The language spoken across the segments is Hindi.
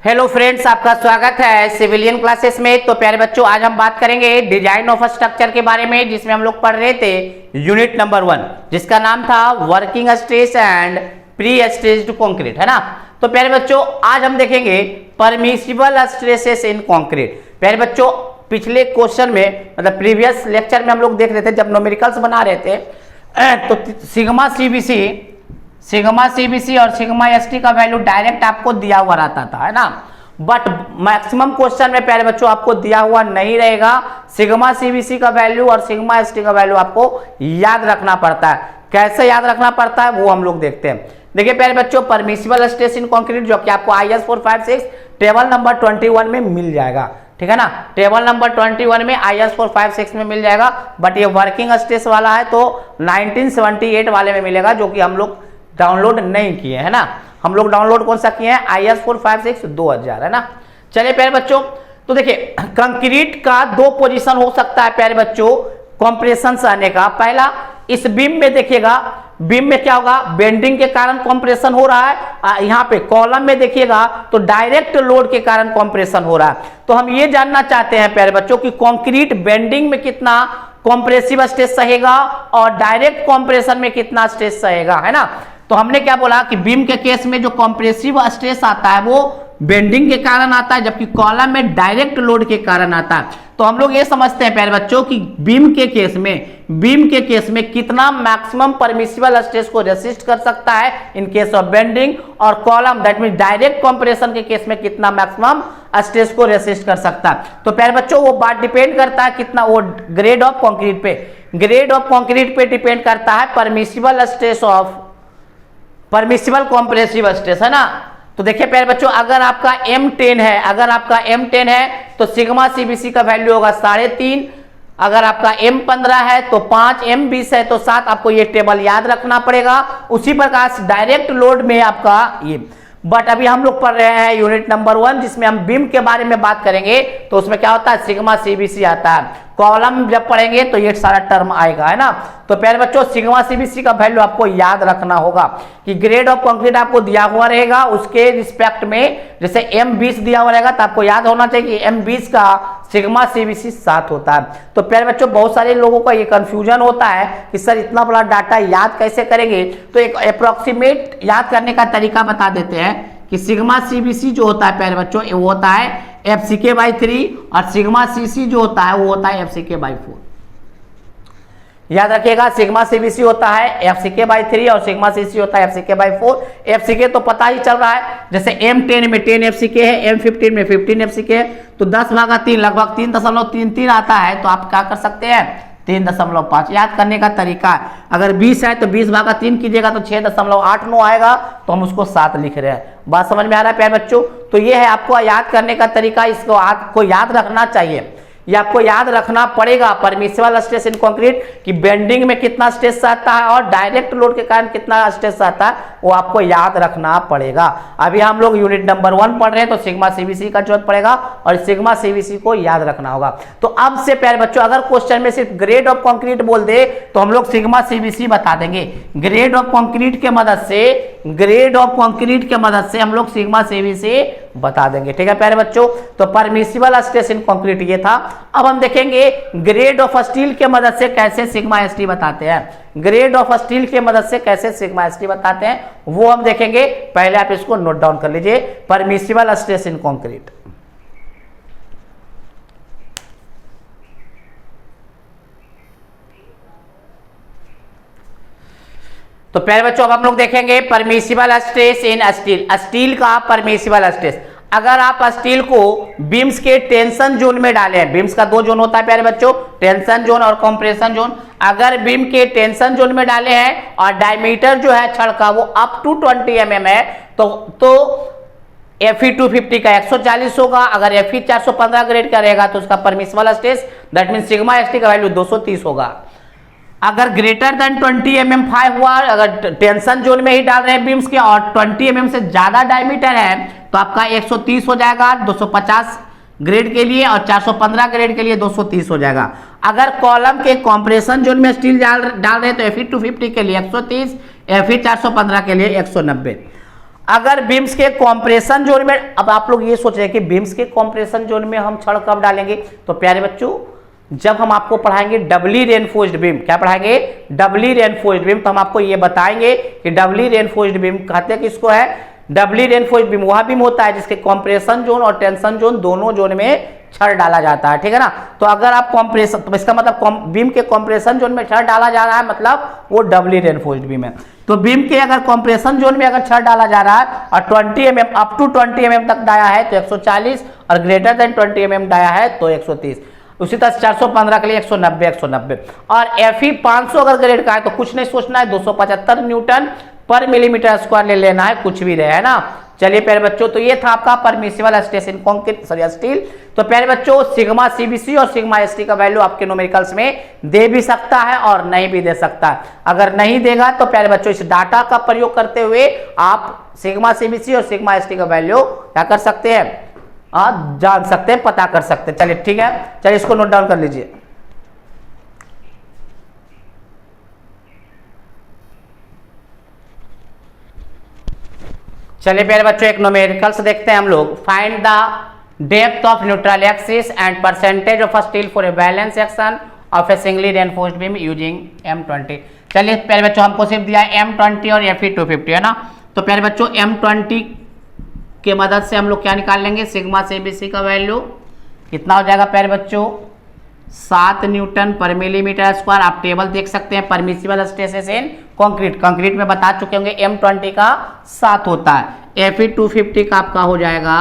हेलो फ्रेंड्स, आपका स्वागत है सिविलियन क्लासेस में। तो प्यारे बच्चों, आज हम बात करेंगे डिजाइन ऑफ स्ट्रक्चर के बारे में, जिसमें हम लोग पढ़ रहे थे यूनिट नंबर 1, जिसका नाम था working stress and pre stressed concrete, है ना। तो प्यारे बच्चों, आज हम देखेंगे परमिसिबल स्ट्रेसेस इन कंक्रीट। प्यारे बच्चों, पिछले क्वेश्चन में मतलब प्रीवियस लेक्चर में हम लोग देख रहे थे, जब न्यूमेरिकल्स बना रहे थे तो सिग्मा सीबीसी और सिग्मा एसटी का वैल्यू डायरेक्ट आपको दिया हुआ रहता था, है ना। बट मैक्सिमम क्वेश्चन में प्यारे बच्चों आपको दिया हुआ नहीं रहेगा। सिग्मा सीबीसी का वैल्यू और सिग्मा एसटी का वैल्यू आपको याद रखना पड़ता है। कैसे याद रखना पड़ता है वो हम लोग देखते हैं। देखिए प्यारे बच्चों, परमिसिबल स्ट्रेस इन कंक्रीट जो कि आपको IS 456 टेबल नंबर 21 में मिल जाएगा, ठीक है ना। टेबल नंबर 21 में IS 456 में मिल जाएगा। बट ये वर्किंग स्ट्रेस वाला है तो 1978 वाले में मिलेगा, जो कि हम लोग डाउनलोड नहीं किए, है ना। हम लोग डाउनलोड कौन सा किए हैं? IS 456 2000, है ना। चलिए प्यारे बच्चों, तो देखिए कंक्रीट का दो पोजीशन हो सकता है प्यारे बच्चों कंप्रेशन से आने का। पहला, इस बीम में देखिएगा, बीम में क्या होगा? बेंडिंग के कारण कंप्रेशन हो रहा है। यहाँ पे कॉलम में देखिएगा तो डायरेक्ट लोड के कारण कंप्रेशन हो रहा है। तो हम ये जानना चाहते हैं प्यारे बच्चों कि कंक्रीट बेंडिंग में कितना कॉम्प्रेसिव स्ट्रेस सहेगा और डायरेक्ट कंप्रेशन में कितना स्ट्रेस सहेगा, है ना। तो हमने क्या बोला कि बीम के केस में जो कॉम्प्रेसिव स्ट्रेस आता है वो बेंडिंग के कारण आता है, जबकि कॉलम में डायरेक्ट लोड के कारण आता है। तो हम लोग ये समझते हैं प्यारे बच्चों कि बीम के केस में कितना मैक्सिमम परमिसिबल स्ट्रेस को रेसिस्ट कर सकता है इन केस ऑफ बेंडिंग, और column that mean direct compression के केस में कितना मैक्सिमम स्ट्रेस को रेसिस्ट कर सकता है। तो प्यारे बच्चों, वो बात डिपेंड करता है कितना, वो ग्रेड ऑफ कंक्रीट पे डिपेंड करता है permissible stress of permissible compressive stress, है ना। तो देखिए प्यारे बच्चों, अगर आपका M10 है तो सिग्मा सीबीसी का वैल्यू होगा 3.5। अगर आपका M15 है तो 5, M20 है तो 7। आपको ये टेबल याद रखना पड़ेगा। उसी प्रकार डायरेक्ट लोड में आपका ये, बट अभी हम लोग पढ़ रहे हैं यूनिट नंबर 1, जिसमें हम बीम के बारे में बात करेंगे। तो उसमें क्या होता है? सिग्मा सीबीसी आता है। कॉलम जब पढ़ेंगे तो ये सारा टर्म आएगा, है ना। तो प्यारे बच्चों, सिग्मा सीबीसी का वैल्यू आपको याद रखना होगा कि ग्रेड ऑफ कंक्रीट आपको दिया हुआ रहेगा, उसके रिस्पेक्ट में जैसे M20 दिया हुआ रहेगा तो आपको याद होना चाहिए कि M20 का सिग्मा सीबीसी 7 होता है। तो प्यारे बच्चों, बहुत सारे लोगों का ये कंफ्यूजन होता है कि सर इतना बड़ा डाटा याद कैसे करेंगे। तो एक अप्रोक्सीमेट याद करने का तरीका बता देते हैं कि सिग्मा सीबीसी जो होता है प्यारे बच्चों वो होता है FCK/3, और सिग्मा सीसी जो होता है वो होता है FCK/4। याद रखिएगा, सिग्मा सीबीसी होता है FCK/3 और सिग्मा सीसी होता है FCK/4। FCK तो पता ही चल रहा है, जैसे M10 में 10 FCK है, M15 में 15 FCK है, तो 10/3 लगभग 3.33 आता है। तो आप क्या कर सकते हैं? 3.5 याद करने का तरीका है। अगर 20 है तो 20/3 कीजिएगा तो 6.89 आएगा, तो हम उसको 7 लिख रहे हैं। बात समझ में आ रहा है प्यारे बच्चों? तो ये है आपको याद करने का तरीका, इसको आपको याद रखना चाहिए, ये आपको याद रखना पड़ेगा। परमिसिबल स्ट्रेस इन कंक्रीट कि बेंडिंग में कितना स्ट्रेस आता है और डायरेक्ट लोड के कारण कितना स्ट्रेस आता है, वो आपको याद रखना पड़ेगा। अभी हम लोग यूनिट नंबर 1 पढ़ रहे हैं तो सिग्मा सीबीसी का जरूरत पड़ेगा और सिग्मा सीबीसी को याद रखना होगा। तो अब से प्यारे बच्चों, अगर क्वेश्चन में सिर्फ ग्रेड ऑफ कंक्रीट बोल दे तो हम लोग सिग्मा सीबीसी बता देंगे। ग्रेड ऑफ कंक्रीट के मदद से हम लोग सिग्मा सीबीसी बता देंगे, ठीक है प्यारे बच्चों। तो परमिसिबल स्ट्रेस इन कंक्रीट ये था। अब हम देखेंगे ग्रेड ऑफ स्टील के मदद से कैसे सिग्मा एसटी बताते हैं। ग्रेड ऑफ स्टील के मदद से कैसे सिग्मा एसटी बताते हैं वो हम देखेंगे। पहले आप इसको नोट डाउन कर लीजिए, परमिसिबल स्ट्रेस इन कंक्रीट। तो प्यारे बच्चों, अब हम लोग देखेंगे permissible stress in steel. Steel का परमिसिबल स्ट्रेस, अगर आप स्टील को बीम्स के टेंशन जोन में डालें, बीम्स का 2 जोन होता है प्यारे बच्चों, टेंशन जोन और कंप्रेशन जोन। अगर बीम के टेंशन जोन में डाले हैं और डायमीटर जो है छड़ का वो अप टू 20 mm है तो Fe 250 का 140 होगा। अगर Fe 415 ग्रेड का रहेगा तो उसका permissible stress that mean sigma ST का वैल्यू 230 होगा। अगर ग्रेटर देन 20 mm 5 हुआ, अगर टेंशन जोन में ही डाल रहे हैं बीम्स के और 20 mm से ज्यादा डायमीटर है तो आपका 130 हो जाएगा 250 ग्रेड के लिए, और 415 ग्रेड के लिए 230 हो जाएगा। अगर कॉलम के कंप्रेशन जोन में स्टील डाल रहे हैं तो Fe 250 के लिए 130, Fe 415 के लिए 190। अगर बीम्स के कॉम्प्रेशन जोन में, अब आप लोग ये सोच रहे हैं कि बीम्स के कॉम्प्रेशन जोन में हम छड़ कब डालेंगे, तो प्यारे बच्चों जब हम आपको पढ़ाएंगे डबली रेनफोर्स्ड बीम, क्या पढ़ाएंगे, डबली रेनफोर्स्ड बीम, तो हम आपको ये बताएंगे कि डबली रेनफोर्स्ड बीम कहते हैं किसको है, डबली रेनफोर्स्ड बीम वह बीम होता है जिसके कॉम्प्रेशन जोन और टेंशन जोन दोनों जोन में छड़ डाला जाता है, ठीक है ना। तो अगर आप कॉम्प्रेशन, तो इसका मतलब बीम के कॉम्प्रेशन जोन में छड़ डाला जा रहा है, मतलब वो डबली रेनफोर्स्ड बीम है। तो बीम के अगर कॉम्प्रेशन जोन में अगर छड़ डाला जा रहा है और 20 mm अप टू 20 mm तक डाया है तो 140 और ग्रेटर देन 20 mm डाया है तो 130। उसी तरह 415 के लिए 190 और Fe 500 अगर ग्रेड का है तो कुछ नहीं सोचना है, 275 न्यूटन पर मिलीमीटर स्क्वायर ले लेना है, कुछ भी रहे, है ना। चलिए प्यारे बच्चों, तो ये था आपका permissible stress in concrete sorry steel. तो प्यारे बच्चों सिग्मा सीबीसी और सिग्मा एसटी का वैल्यू आपके न्यूमेरिकल्स में दे भी सकता है और नहीं भी दे सकता है। अगर नहीं देगा तो प्यारे बच्चों इस डाटा का प्रयोग करते हुए आप सिग्मा सीबीसी और सिग्मा एसटी का वैल्यू क्या कर सकते हैं, जान सकते हैं, पता कर सकते हैं। चलिए ठीक है, चलिए इसको नोट डाउन कर लीजिए। चलिए प्यारे बच्चों एक न्यूमेरिकल्स देखते हैं हम लोग। Find the depth of neutral axis and percentage of steel for a balance section of A singly reinforced beam using M20। चलिए प्यारे बच्चों हमको सिर्फ दिया है M20 और Fe250, है ना। तो प्यारे बच्चों M20 के मदद से हम लोग क्या निकाल लेंगे, सिग्मा सीबीसी का वैल्यू कितना हो जाएगा प्यारे बच्चों, 7 न्यूटन पर मिलीमीटर स्क्वायर। आप टेबल देख सकते हैं permissible stresses in concrete, concrete में बता चुके होंगे M20 का 7 होता है। Fe250 का आपका हो जाएगा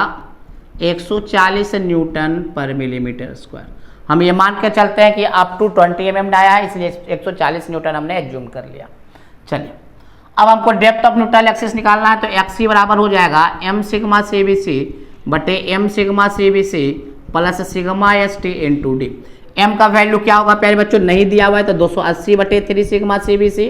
140 न्यूटन पर मिलीमीटर स्क्वायर। हम ये मान के चलते हैं कि अप टू 20 mm डाया है, इसलिए 140 न्यूटन हमने एज्यूम कर लिया। चलिए अब हमको डेप्थ ऑफ न्यूट्रल एक्सिस निकालना है, तो XC बराबर हो जाएगा M सिग्मा CBC बटे M sigma CBC plus sigma ST into D. M का वैल्यू क्या होगा प्यारे बच्चों, नहीं दिया हुआ है, तो 280 बटे 3 सिग्मा CBC,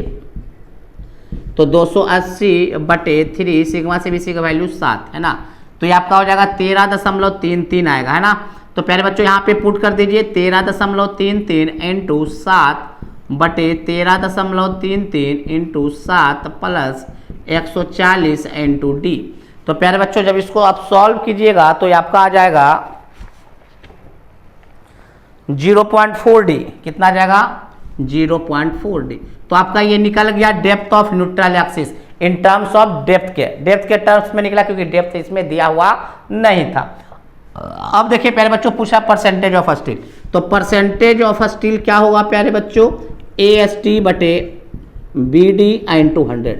तो 280 बटे 3 सिग्मा CBC का वैल्यू 7 है ना। तो ये आपका हो जाएगा 13.33 आएगा, है ना। तो प्यारे बच्चों यहाँ पे पुट कर दीजिए 13.33 इंटू 7 बटे 13.33 इंटू 7 प्लस 140 इंटू डी। तो प्यारे बच्चों जब इसको आप सॉल्व कीजिएगा तो ये आपका आ जाएगा 0.4 डी। कितना आ जाएगा, 0.4 डी। तो आपका ये निकल गया depth of neutral axis in terms of depth के टर्म्स में निकला, क्योंकि डेप्थ इसमें दिया हुआ नहीं था। अब देखिए प्यारे बच्चों पूछा परसेंटेज ऑफ स्टील, तो परसेंटेज ऑफ स्टील क्या होगा प्यारे बच्चों, AST बटे BD इंटू 100।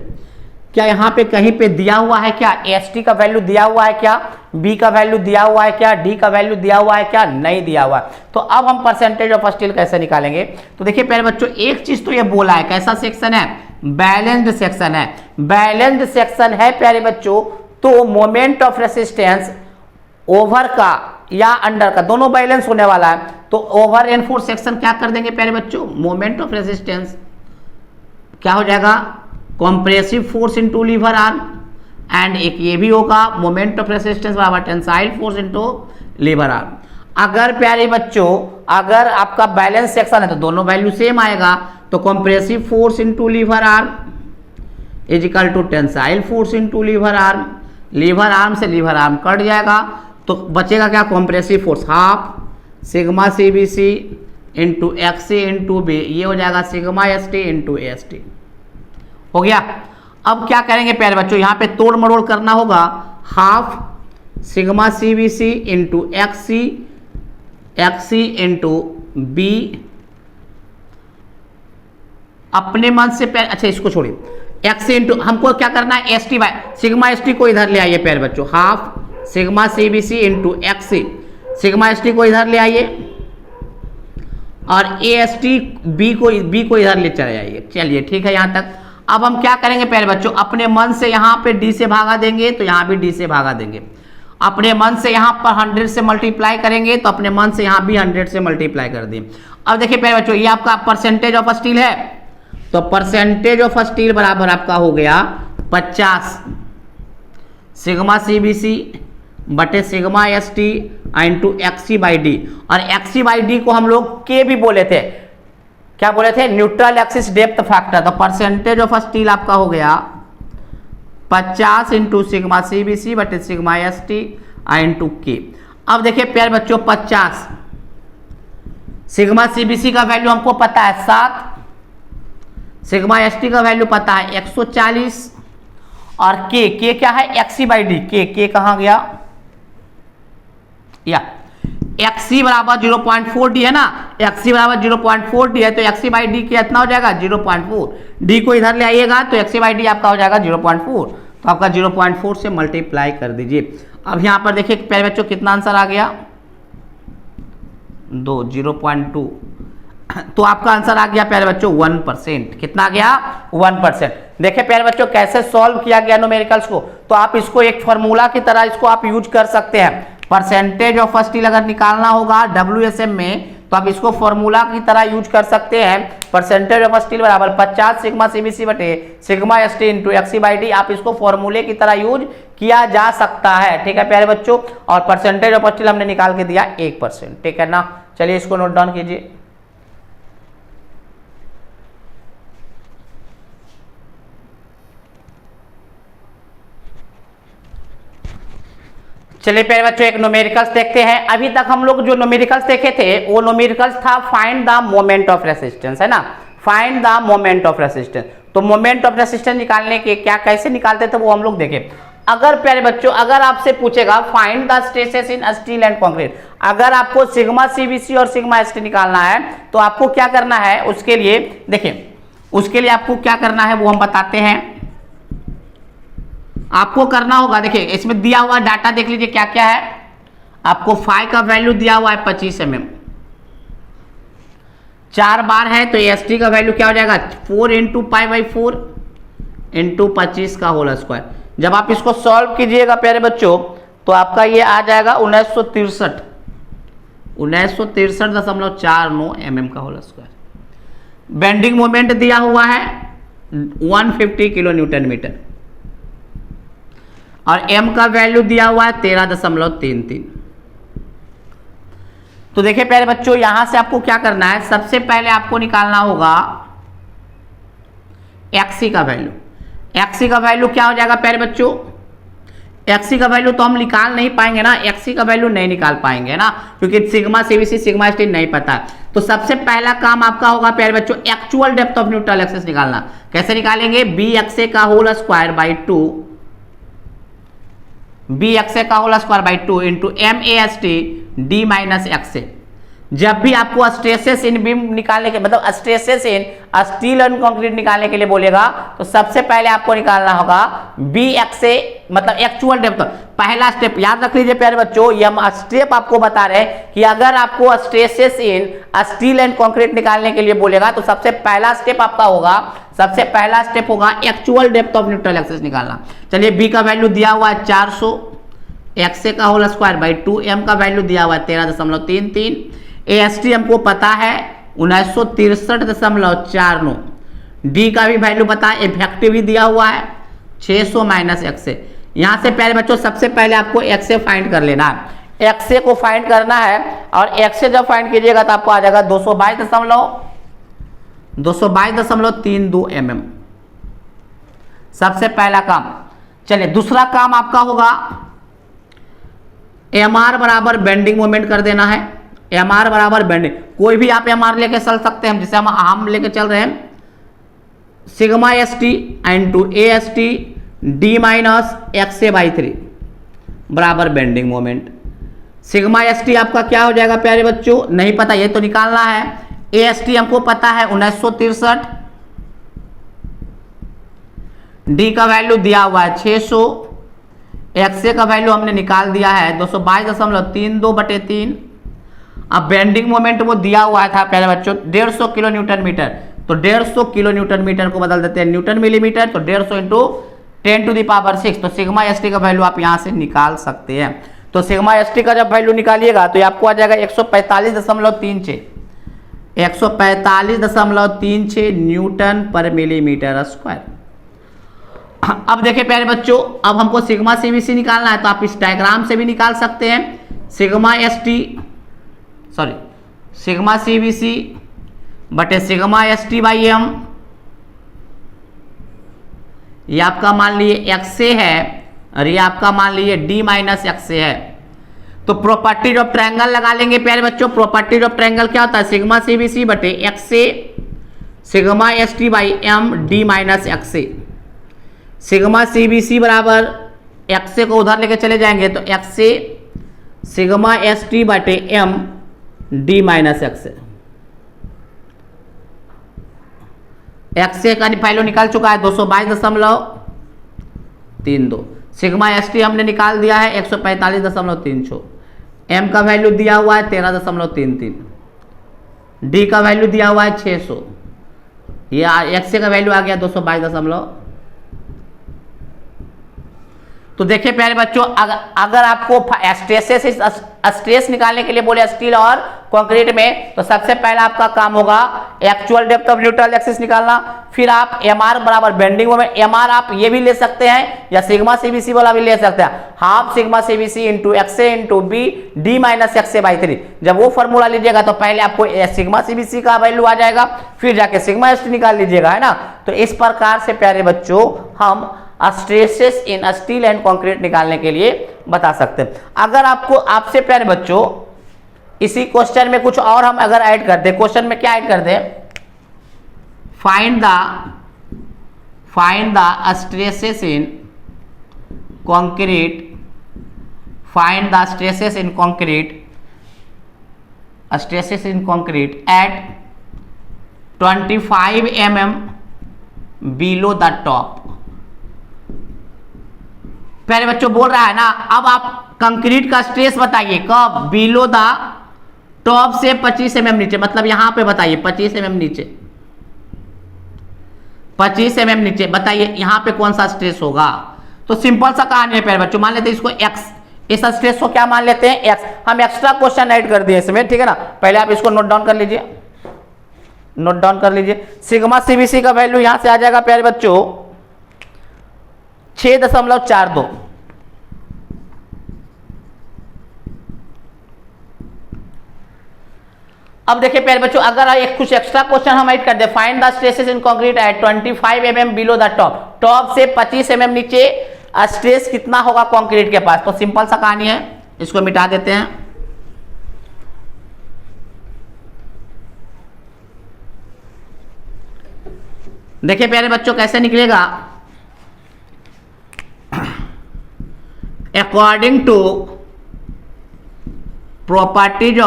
क्या यहाँ पे कहीं पे दिया हुआ है क्या, AST का वैल्यू दिया हुआ है क्या, B का वैल्यू दिया हुआ है क्या, D का वैल्यू दिया हुआ है क्या, नहीं दिया हुआ है। तो अब हम परसेंटेज ऑफ स्टील कैसे निकालेंगे, तो देखिए प्यारे बच्चों एक चीज तो ये बोला है, कैसा सेक्शन है, बैलेंस्ड सेक्शन है। बैलेंस्ड सेक्शन है प्यारे बच्चों, तो मोमेंट ऑफ रेसिस्टेंस ओवर का या अंडर का दोनों बैलेंस होने वाला है। तो ओवर एनफोर्स सेक्शन क्या कर देंगे प्यारे बच्चों, मोमेंट ऑफ रेसिस्टेंस क्या हो जाएगा, compressive force into lever arm, and एक ये भी होगा मोमेंट ऑफ रेसिस्टेंस बराबर tensile force into lever arm. अगर प्यारे बच्चों अगर आपका बैलेंस सेक्शन है तो दोनों वैल्यू सेम आएगा, तो compressive force into lever arm is equal to tensile force into lever arm. Lever arm से लीवर आर्म कट जाएगा, तो बचेगा क्या, compressive force half sigma CBC into XC into B, ये हो जाएगा सिग्मा ST इंटू AST। हो गया। अब क्या करेंगे प्यारे बच्चों, यहाँ पे तोड़ मरोड़ करना होगा, half sigma CBC into XC into B अपने मन से अच्छा इसको छोड़िए, XC इंटू हमको क्या करना है, ST बाय सिग्मा ST को इधर ले आइए प्यारे बच्चों, half sigma CBC into XC, sigma ST को इधर ले आइए और AST B को इधर ले चले आइए। चलिए ठीक है यहाँ तक। अब हम क्या करेंगे प्यारे बच्चों, अपने मन से यहाँ पे D से भागा देंगे तो यहाँ भी D से भागा देंगे, अपने मन से यहाँ पर 100 से मल्टीप्लाई करेंगे तो अपने मन से यहाँ भी 100 से मल्टीप्लाई कर दें। अब देखिए प्यारे बच्चों ये आपका परसेंटेज ऑफ स्टील है, तो परसेंटेज ऑफ स्टील बराबर आपका हो गया 50 सिग्मा CBC बटे sigma ST into XC by D. और XC बाई डी को हम लोग के भी बोले थे, क्या बोले थे, न्यूट्रल एक्सिस डेप्थ फैक्टर। तो परसेंटेज ऑफ स्टील आपका हो गया 50 इंटू सिग्मा CBC बटे सिग्मा ST इंटू के। अब देखिए प्यारे बच्चों 50 सिग्मा CBC का वैल्यू हमको पता है 7, सिग्मा ST का वैल्यू पता है 140 और के क्या है XC/D। के कहाँ गया या XC बराबर 0.4D है ना, XC बराबर 0.4D है तो XC/D कितना हो जाएगा 0.4। D को इधर ले आइएगा तो XC/D आपका हो जाएगा 0.4, तो आपका 0.4 से मल्टीप्लाई कर दीजिए। अब यहाँ पर देखिए प्यारे बच्चों कितना आंसर आ गया 0.2, तो आपका आंसर आ गया प्यारे बच्चों 1%। कितना आ गया 1%। देखिए प्यारे बच्चों कैसे सॉल्व किया गया न्यूमेरिकल्स को, तो आप इसको एक फॉर्मूला की तरह इसको आप यूज कर सकते हैं। परसेंटेज ऑफ स्टील अगर निकालना होगा WSM में तो आप इसको फॉर्मूला की तरह यूज कर सकते हैं। परसेंटेज ऑफ स्टील बराबर 50 सिग्मा CBC बटे सिग्मा ST इंटू XC/D। आप इसको फॉर्मूले की तरह यूज किया जा सकता है, ठीक है प्यारे बच्चों। और परसेंटेज ऑफ स्टील हमने निकाल के दिया 1%, ठीक है ना। चलिए इसको नोट डाउन कीजिए। चलिए प्यारे बच्चों एक न्यूमेरिकल्स देखते हैं। अभी तक हम लोग जो न्यूमेरिकल्स देखे थे वो न्यूमेरिकल्स था find the moment of resistance, है ना, find the moment of resistance. तो मोमेंट ऑफ रेसिस्टेंस निकालने के क्या कैसे निकालते थे वो हम लोग देखे। अगर प्यारे बच्चों अगर आपसे पूछेगा find the stresses in steel and concrete, अगर आपको सिग्मा CBC और सिग्मा ST निकालना है तो आपको क्या करना है, उसके लिए देखिए उसके लिए आपको क्या करना है वो हम बताते हैं। आपको करना होगा, देखिए इसमें दिया हुआ डाटा देख लीजिए क्या क्या है। आपको फाई का वैल्यू दिया हुआ है 25 mm, 4 बार है तो ST का वैल्यू क्या हो जाएगा 4 इंटू π/4 इंटू 25 का होल स्क्वायर। जब आप इसको सॉल्व कीजिएगा प्यारे बच्चों तो आपका ये आ जाएगा 1963.49 mm का होल स्क्वायर। बेंडिंग मोमेंट दिया हुआ है 150 किलो न्यूटन मीटर और m का वैल्यू दिया हुआ है 13.33। तो देखिए प्यारे बच्चों यहां से आपको क्या करना है, सबसे पहले आपको निकालना होगा XC का वैल्यू। XC का वैल्यू क्या हो जाएगा प्यारे बच्चों, XC का वैल्यू तो हम निकाल नहीं पाएंगे ना, XC का वैल्यू नहीं निकाल पाएंगे ना, क्योंकि सिग्मा CBC सिग्मा ST नहीं पता है। तो सबसे पहला काम आपका होगा प्यारे बच्चों actual depth of neutral axis निकालना। कैसे निकालेंगे, BXA का होल स्क्वायर बाई 2, BXA का whole square by 2 into MAST D minus XA। जब भी आपको स्ट्रेसेस इन बीम निकालने के मतलब stresses in steel and concrete निकालने के लिए बोलेगा तो सबसे पहले आपको निकालना होगा BXA मतलब एक्चुअल डेप्थ। पहला स्टेप याद रख लीजिए प्यारे बच्चों, ये हम स्टेप आपको बता रहे हैं कि अगर आपको stresses in steel and concrete निकालने के लिए बोलेगा तो सबसे पहला स्टेप आपका होगा, सबसे पहला स्टेप होगा actual depth of neutral axis निकालना। चलिए B का वैल्यू दिया हुआ है 400, XA का होल स्क्वायर बाई 2, M का वैल्यू दिया हुआ है 13.33, AST हमको पता है 1963.49, D का भी वैल्यू पता है, इफेक्टिव भी दिया हुआ है 600 माइनस XA। यहाँ से प्यारे बच्चों सबसे पहले आपको XA फाइंड कर लेना है, XA को फाइंड करना है और XA जब फाइंड कीजिएगा तो आपको आ जाएगा 222.32 mm। सबसे पहला काम। चलिए दूसरा काम आपका होगा MR बराबर बेंडिंग मोमेंट कर देना है। MR बराबर बेंडिंग, कोई भी आप MR लेके चल सकते हैं, जैसे हम लेके चल रहे हैं sigma ST into AST D minus XA by 3 बराबर बेंडिंग मोमेंट। सिग्मा ST आपका क्या हो जाएगा प्यारे बच्चों, नहीं पता, ये तो निकालना है। AST हमको पता है 1963, D का वैल्यू दिया हुआ है 600, XA का वैल्यू हमने निकाल दिया है 222.32 बटे 3। अब बेंडिंग मोमेंट वो दिया हुआ था प्यारे बच्चों 150 किलो न्यूटन मीटर, तो 150 किलो न्यूटन मीटर को बदल देते हैं न्यूटन मिलीमीटर, तो 150 इंटू 10⁻⁶। तो सिग्मा ST का वैल्यू आप यहां से निकाल सकते हैं। तो सिग्मा ST का जब वैल्यू निकालिएगा तो आपको आ जाएगा 145.36, 145.36 न्यूटन पर मिलीमीटर स्क्वायर। अब देखिए प्यारे बच्चों, अब हमको सिग्मा CBC निकालना है तो आप इस डायग्राम से भी निकाल सकते हैं। सिग्मा CBC बटे सिग्मा ST बाई M, ये आपका मान लीजिए एक्स ए है और ये आपका मान लीजिए डी माइनस एक्स ए है। तो प्रॉपर्टीज ऑफ ट्रायंगल लगा लेंगे प्यारे बच्चों। प्रॉपर्टीज ऑफ ट्रायंगल क्या होता है? सिग्मा सी बी सी बटे X A sigma S T by M D minus X A. Sigma C B C बराबर एक्स ए को उधर लेके चले जाएंगे तो X A sigma S T बटे M D minus X A. X A का वैल्यू निकाल चुका है 222.32। सिग्मा एस टी हमने निकाल दिया है 145.36। एम का वैल्यू दिया हुआ है 13.33। डी का वैल्यू दिया हुआ है 600। ये एक्स ए का वैल्यू आ गया 222। तो देखिए प्यारे बच्चों, अगर आपको स्ट्रेस निकालने के लिए बोले स्टील और कंक्रीट में, तो सबसे पहला आपका काम होगा actual depth of neutral axis निकालना। फिर आप एम आर बराबर बेंडिंग मोमेंट, एम आर आप ये भी ले सकते हैं या सिग्मा सीबीसी वाला भी ले सकते हैं, half sigma CBC into X A into B D minus X A by 3। जब वो फॉर्मूला लीजिएगा तो पहले आपको सिग्मा सीबीसी का वैल्यू आ जाएगा, फिर जाके सिग्मा एस टी निकाल लीजिएगा, है ना। तो इस प्रकार से प्यारे बच्चों हम stresses in steel and concrete निकालने के लिए बता सकते हैं। अगर आपको आपसे प्यारे बच्चों इसी क्वेश्चन में कुछ और हम अगर ऐड कर दें, क्वेश्चन में क्या ऐड कर दें, find the stresses in concrete, find the stresses in concrete at 25 mm below the top. पहले बच्चों बोल रहा है ना, अब आप कंक्रीट का स्ट्रेस बताइए कब? बिलो द टॉप से 25 mm नीचे, मतलब यहां पे बताइए 25 mm नीचे, 25 mm नीचे बताइए यहां पे कौन सा स्ट्रेस होगा। तो सिंपल सा कहानी है प्यारे बच्चों, मान लेते हैं इसको x, इस स्ट्रेस को क्या मान लेते हैं? x। हम एक्स्ट्रा क्वेश्चन ऐड कर दिए इसमें, ठीक है ना। पहले आप इसको नोट डाउन कर लीजिए, सिग्मा सीबीसी का वैल्यू यहां से आ जाएगा प्यारे बच्चों 6.42। अब देखिए प्यारे बच्चों, अगर एक कुछ एक्स्ट्रा क्वेश्चन हम ऐड कर दे, find the stresses in concrete at 25 mm below the top, top से 25 mm नीचे स्ट्रेस कितना होगा कंक्रीट के पास। तो सिंपल सा कहानी है, इसको मिटा देते हैं। देखिए प्यारे बच्चों कैसे निकलेगा, according to properties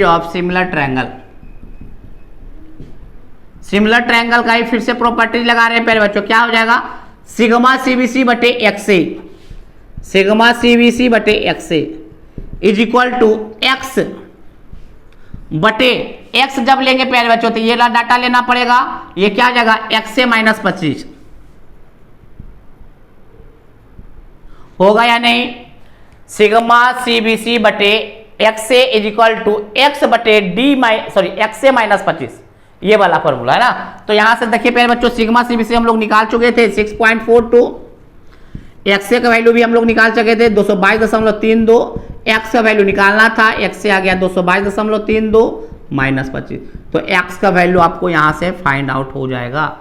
of similar triangle का ही फिर से प्रॉपर्टीज लगा रहे हैं प्यारे बच्चों। क्या हो जाएगा? सिग्मा सीबीसी बटे X A is equal to X बटे एक्स। जब लेंगे प्यारे बच्चों तो ये डाटा लेना पड़ेगा, ये क्या आ जाएगा? एक्स ए माइनस 25 होगा या नहीं? सिग्मा सीबीसी बटे X A is equal to X बटे एक्स ए माइनस 25, ये वाला फॉर्मूला है ना। तो यहां से देखिए प्यारे बच्चों, सिग्मा सीबीसी हम लोग निकाल चुके थे 6.42, एक्स ए का वैल्यू भी हम लोग निकाल चुके थे 222.32। एक्स का वैल्यू निकालना था, एक्स से आ गया 222.32 माइनस 25, तो एक्स का वैल्यू आपको यहां से फाइंड आउट हो जाएगा,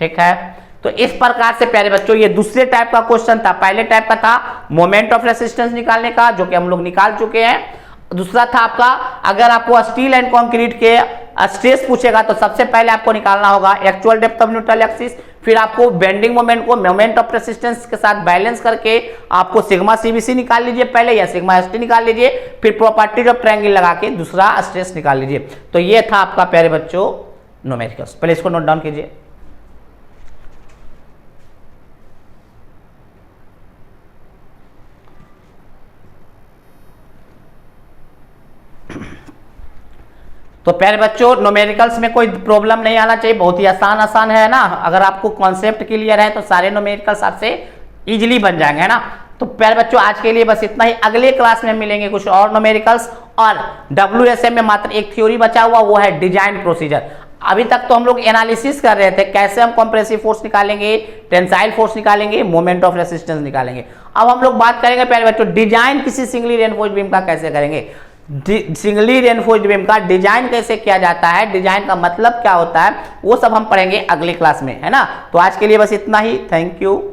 ठीक है। तो इस प्रकार से प्यारे बच्चों ये दूसरे टाइप का क्वेश्चन था। पहले टाइप का था मोमेंट ऑफ रेसिस्टेंस निकालने का, जो कि हम लोग निकाल चुके हैं। दूसरा था आपका, अगर आपको स्टील एंड कंक्रीट के स्ट्रेस पूछेगा तो सबसे पहले आपको निकालना होगा actual depth of neutral axis, फिर आपको बेंडिंग मोमेंट को मोमेंट ऑफ रेसिस्टेंस के साथ बैलेंस करके आपको सिग्मा सीबीसी निकाल लीजिए पहले, या सिग्मा एसटी निकाल लीजिए, फिर प्रॉपर्टीज ऑफ ट्रायंगल लगा के दूसरा स्ट्रेस निकाल लीजिए। तो ये था आपका प्यारे बच्चों न्यूमेरिकल्स। पहले इसको नोट डाउन कीजिए। तो प्यारे बच्चों न्यूमेरिकल्स में कोई प्रॉब्लम नहीं आना चाहिए, बहुत ही आसान है ना। अगर आपको कॉन्सेप्ट क्लियर है तो सारे न्यूमेरिकल्स आपसे इजीली बन जाएंगे, है ना। तो प्यारे बच्चों आज के लिए बस इतना ही। अगले क्लास में मिलेंगे कुछ और न्यूमेरिकल्स, और WSM में मात्र एक थ्योरी बचा हुआ, वो है डिजाइन प्रोसीजर। अभी तक तो हम लोग एनालिसिस कर रहे थे कैसे हम कंप्रेसिव फोर्स निकालेंगे, टेंसाइल फोर्स निकालेंगे, मोमेंट ऑफ रेसिस्टेंस निकालेंगे। अब हम लोग बात करेंगे प्यारे बच्चों डिजाइन किसी सिंगली रेनफोर्स्ड बीम का कैसे करेंगे। सिंगली रेनफोर्स्ड बीम का डिजाइन कैसे किया जाता है, डिजाइन का मतलब क्या होता है, वो सब हम पढ़ेंगे अगली क्लास में, है ना। तो आज के लिए बस इतना ही। Thank you.